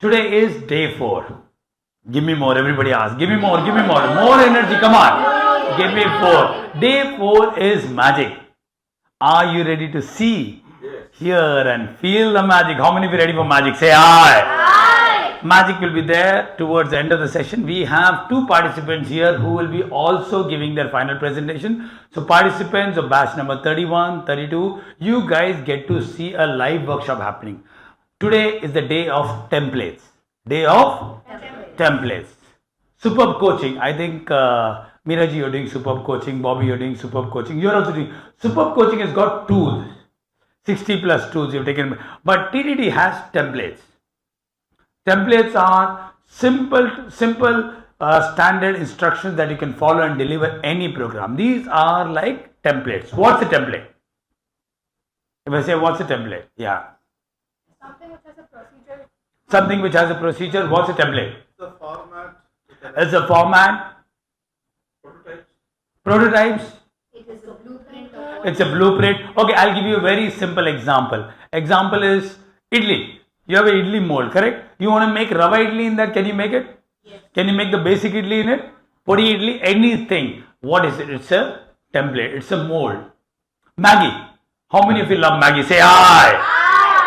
Today is day 4. Give me more, everybody asks. Give me more. More energy, come on. Give me 4. Day 4 is magic. Are you ready to see, hear and feel the magic? How many of you ready for magic? Say aye. Magic will be there towards the end of the session. We have 2 participants here who will be also giving their final presentation. So participants of batch number 31, 32, you guys get to see a live workshop happening. Today is the day of templates. Day of templates. Superb coaching. I think Meeraji, you're doing superb coaching. Bobby, you're doing superb coaching. You're also doing superb coaching. Has got tools, 60 plus tools you've taken. But TTT has templates. Templates are simple standard instructions that you can follow and deliver any program. These are like templates. What's a template? If I say what's a template? Yeah. Something which has a procedure. Something which has a procedure. What's a template? The format. It's a format. Prototypes. It is a blueprint. It's a blueprint. Okay, I'll give you a very simple example. Example is idli. You have an idli mold, correct? You want to make rava idli in that. Can you make it? Yes. Can you make the basic idli in it? Podi idli, anything. What is it? It's a template. It's a mold. Maggi. How many of you love Maggi? Say aye.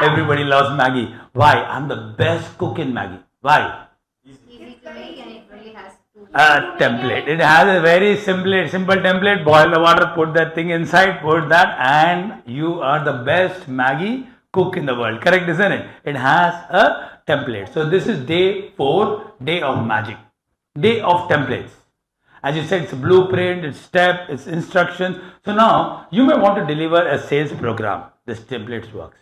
Everybody loves Maggi. Why? I'm the best cook in Maggi. Why? Easy to make and it really has to. A template. It has a very simple template. Boil the water, put that thing inside, put that, and you are the best Maggi cook in the world. Correct, isn't it? It has a template. So this is day 4, day of magic, day of templates. As you said, it's a blueprint, it's step, it's instructions. So now you may want to deliver a sales program. This templates works.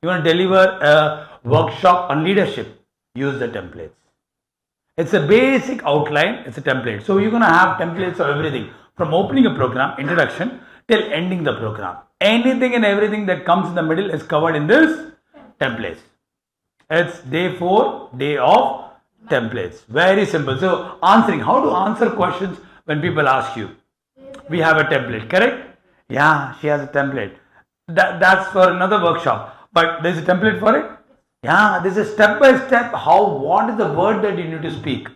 You want to deliver a workshop on leadership. Use the templates. It's a basic outline. It's a template. So you're going to have templates for everything from opening a program, introduction, till ending the program. Anything and everything that comes in the middle is covered in this templates. It's day 4, day of templates. Very simple. So answering, how to answer questions when people ask you. We have a template, correct? Yeah, she has a template. That's for another workshop. But there's a template for it? Yeah, there's a step by step what is the word that you need to speak.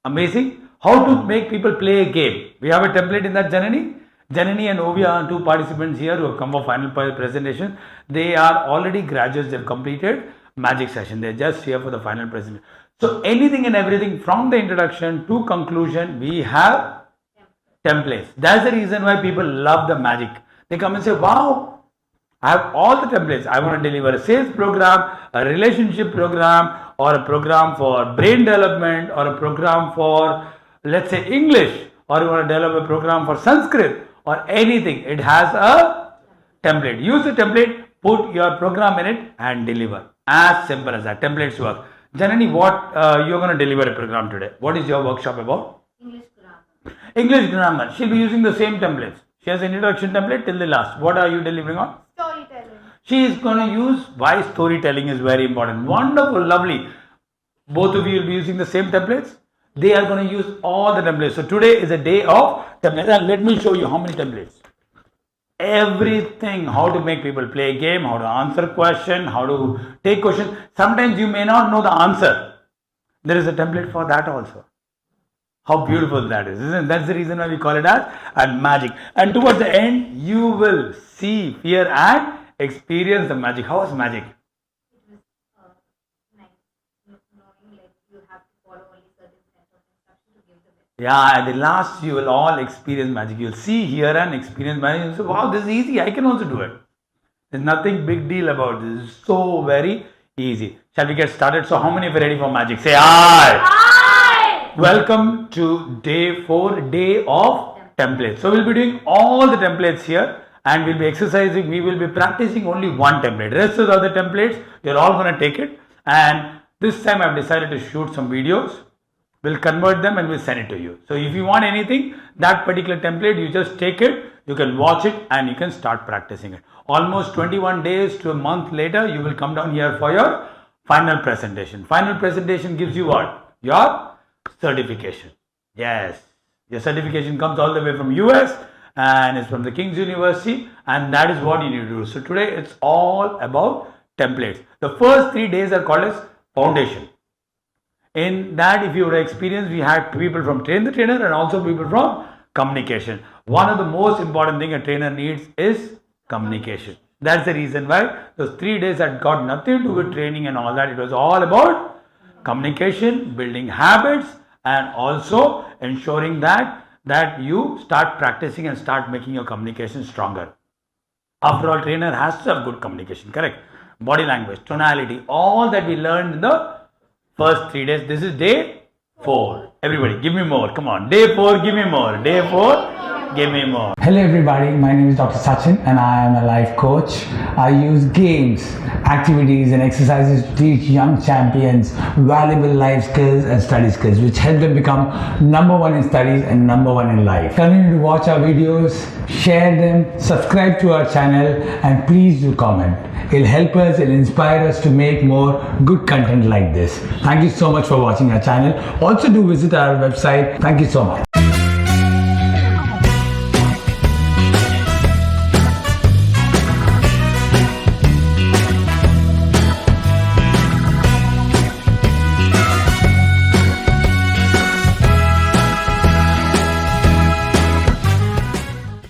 Amazing. How to make people play a game. We have a template in that, Janani. Janani and Ovia are 2 participants here who have come for final presentation. They are already graduates. They've completed magic session. They're just here for the final presentation. So anything and everything from the introduction to conclusion, we have templates. That's the reason why people love the magic. They come and say, wow, I have all the templates. I want to deliver a sales program, a relationship program, or a program for brain development, or a program for, let's say, English, or you want to develop a program for Sanskrit, or anything. It has a template. Use the template, put your program in it, and deliver. As simple as that. Templates work. Janani, what you're going to deliver a program today? What is your workshop about? English grammar. English grammar. She'll be using the same templates. She has an introduction template till the last. What are you delivering on? Storytelling. She is going to use why storytelling is very important. Wonderful, lovely. Both of you will be using the same templates. They are going to use all the templates. So today is a day of templates. And let me show you how many templates. Everything. How to make people play a game, how to answer a question, how to take questions. Sometimes you may not know the answer. There is a template for that also. How beautiful that is, isn't it? That's the reason why we call it as magic. And towards the end, you will see, fear and experience the magic. How is magic? It was nice knowing like you have to follow only certain set of instructions to give the best. Yeah, at the last you will all experience magic. You'll see, hear and experience magic. You'll say, wow, this is easy. I can also do it. There's nothing big deal about this. It's so very easy. Shall we get started? So how many of you are ready for magic? Say aye. Welcome to day 4, day of templates. So we'll be doing all the templates here and we'll be exercising. We will be practicing only one template. Rest of the other templates, you're all going to take it. And this time I've decided to shoot some videos. We'll convert them and we'll send it to you. So if you want anything, that particular template, you just take it, you can watch it and you can start practicing it. Almost 21 days to a month later, you will come down here for your final presentation. Final presentation gives you what? Your certification. Yes, your certification comes all the way from US and it's from the King's University, and that is what you need to do. So today it's all about templates. The first 3 days are called as foundation. In that, if you would experience, we had people from train the trainer and also people from communication. One of the most important thing a trainer needs is communication. That's the reason why those 3 days had got nothing to do with training and all that. It was all about communication, building habits, and also ensuring that you start practicing and start making your communication stronger. After all, trainer has to have good communication, correct? Body language, tonality, all that we learned in the first 3 days. This is day 4. Everybody, give me more. Come on. Day 4, give me more. Day 4, give me more. Hello everybody, my name is Dr. Sachin and I am a life coach. I use games, activities and exercises to teach young champions valuable life skills and study skills which help them become number 1 in studies and number 1 in life. Continue to watch our videos, share them, subscribe to our channel and please do comment. It'll help us, it'll inspire us to make more good content like this. Thank you so much for watching our channel. Also do visit our website. Thank you so much.